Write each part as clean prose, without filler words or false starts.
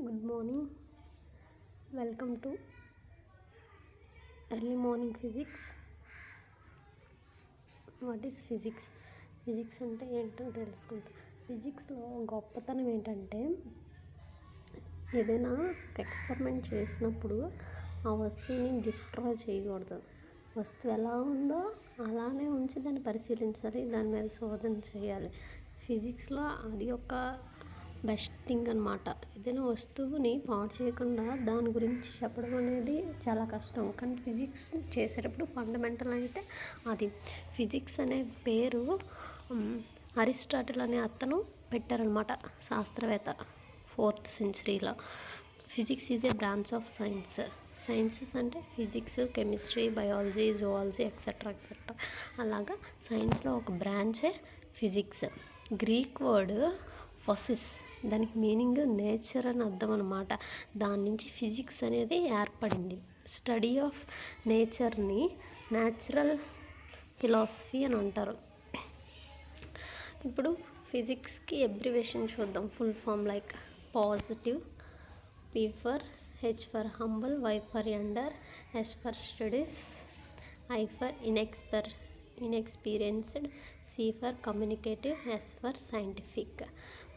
Good morning. Welcome to early morning physics. What is physics? Physics అంటే ఏంటో తెలుసుకుంటాం. ఫిజిక్స్లో గొప్పతనం ఏంటంటే ఏదైనా ఎక్స్పెరిమెంట్ చేసినప్పుడు ఆ వస్తువుని డిస్ట్రాయ్ చేయకూడదు. వస్తువు ఎలా ఉందో అలానే ఉంచి దాన్ని పరిశీలించాలి, దాని మీద శోధన చేయాలి. ఫిజిక్స్లో అది ఒక బెస్ట్ థింగ్ అనమాట. ఏదైనా వస్తువుని పాడు చేయకుండా దాని గురించి చెప్పడం అనేది చాలా కష్టం. కానీ ఫిజిక్స్ చేసేటప్పుడు ఫండమెంటల్ అయితే అది. ఫిజిక్స్ అనే పేరు అరిస్టాటిల్ అనే అతను పెట్టారనమాట, శాస్త్రవేత్త, 4th centuryలో. Physics is a branch of science. Sciences అంటే physics, chemistry, biology, zoology etcetera etcetera. అలాగా సైన్స్లో ఒక బ్రాంచే ఫిజిక్స్. గ్రీక్ వర్డ్ ఫసిస్, దానికి మీనింగ్ నేచర్ అని అర్థం అనమాట. దాని నుంచి ఫిజిక్స్ అనేది ఏర్పడింది. స్టడీ ఆఫ్ నేచర్ని న్యాచురల్ ఫిలాసఫీ అని అంటారు. ఇప్పుడు ఫిజిక్స్కి అబ్రివేషన్ చూద్దాం. Full form like positive, P for H for humble, Y for ఎండర్, S for studies, I for inexperienced, C for communicative, S for scientific.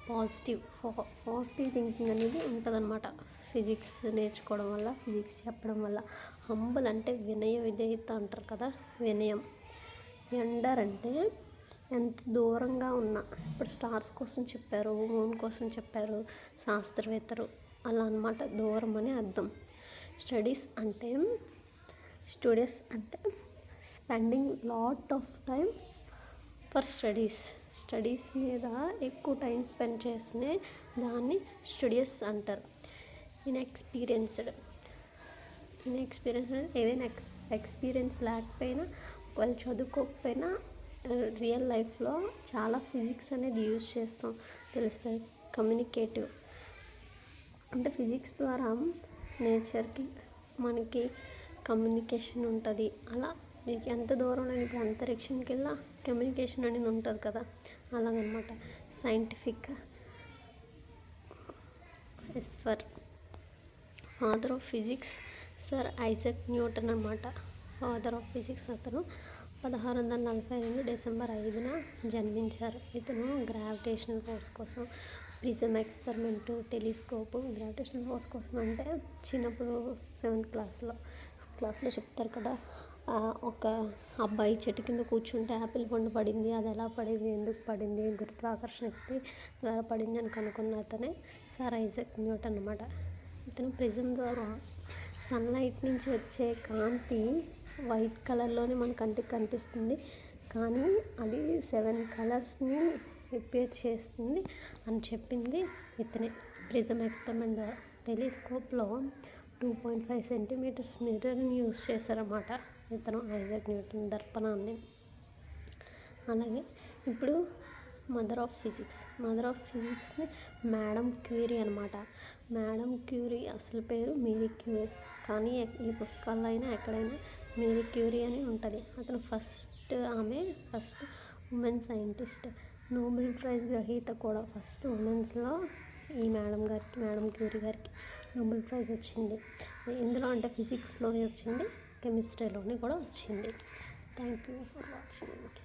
Positive thinking అనేది ఉంటుందన్నమాట ఫిజిక్స్ నేర్చుకోవడం వల్ల, ఫిజిక్స్ చెప్పడం వల్ల. హంబుల్ అంటే వినయ విధేయత అంటారు కదా, వినయం. ఎండర్ అంటే ఎంత దూరంగా ఉన్నా, ఇప్పుడు స్టార్స్ కోసం చెప్పారు, మూన్ కోసం చెప్పారు శాస్త్రవేత్తలు, అలా అనమాట, దూరం అని అర్థం. స్టడీస్ అంటే spending lot of time for studies మీద ఎక్కువ టైం స్పెండ్ చేస్తే దాన్ని స్టూడియస్ అంటారు. ఇన్ఎక్స్పీరియన్స్డ్ ఏదైనా ఎక్స్పీరియన్స్ లేకపోయినా, వాళ్ళు చదువుకోకపోయినా రియల్ లైఫ్లో చాలా ఫిజిక్స్ అనేది యూజ్ చేస్తాం, తెలుస్తుంది. కమ్యూనికేటివ్ అంటే ఫిజిక్స్ ద్వారా నేచర్కి మనకి కమ్యూనికేషన్ ఉంటుంది. అలా ఎంత దూరం ఇప్పుడు అంతరిక్షంకి వెళ్ళా కమ్యూనికేషన్ అనేది ఉంటుంది కదా, అలాగనమాట. Scientific, S for father of physics, sir Isaac Newton అనమాట. Father of physics. అతను 1642 డిసెంబర్ 5న జన్మించారు. ఇతను గ్రావిటేషనల్ ఫోర్స్ కోసం prism experiment, telescope. Gravitational force కోసం అంటే చిన్నప్పుడు 7th క్లాస్లో చెప్తారు కదా, ఒక అబ్బాయి చెట్టు కింద కూర్చుంటే యాపిల్ పండు పడింది, అది ఎలా పడింది, ఎందుకు పడింది, గురుత్వాకర్షణ శక్తి ద్వారా పడింది అని కనుక్కున్న అతనే సర్ ఐజాక్ న్యూటన్ అనమాట. ఇతను ప్రిజం ద్వారా సన్లైట్ నుంచి వచ్చే కాంతి వైట్ కలర్లోనే మన కంటికి కనిపిస్తుంది, కానీ అది 7 కలర్స్ని రిపేర్ చేస్తుంది అని చెప్పింది ఇతనే ప్రిజం ఎక్స్పెరిమెంట్ ద్వారా. టెలిస్కోప్లో 2.5 సెంటీమీటర్స్ మిర్రర్ని యూజ్ చేశారన్నమాట ఇతను, ఐజాక్ న్యూటన్, దర్పణాన్ని. అలాగే ఇప్పుడు మదర్ ఆఫ్ ఫిజిక్స్ని మేడం క్యూరీ అనమాట. మేడం క్యూరీ అసలు పేరు మేరీ క్యూరీ, కానీ ఈ పుస్తకాల్లో అయినా ఎక్కడైనా మేరీ క్యూరీ అని ఉంటుంది. అతను ఆమె first women scientist, Nobel prize గ్రహీత కూడా. ఫస్ట్ ఉమెన్స్లో ఈ మేడం క్యూరీ గారికి నోబెల్ ప్రైజ్ వచ్చింది. ఇందులో అంటే ఫిజిక్స్లోనే వచ్చింది, కెమిస్ట్రీలోనే కూడా వచ్చింది. Thank you for watching.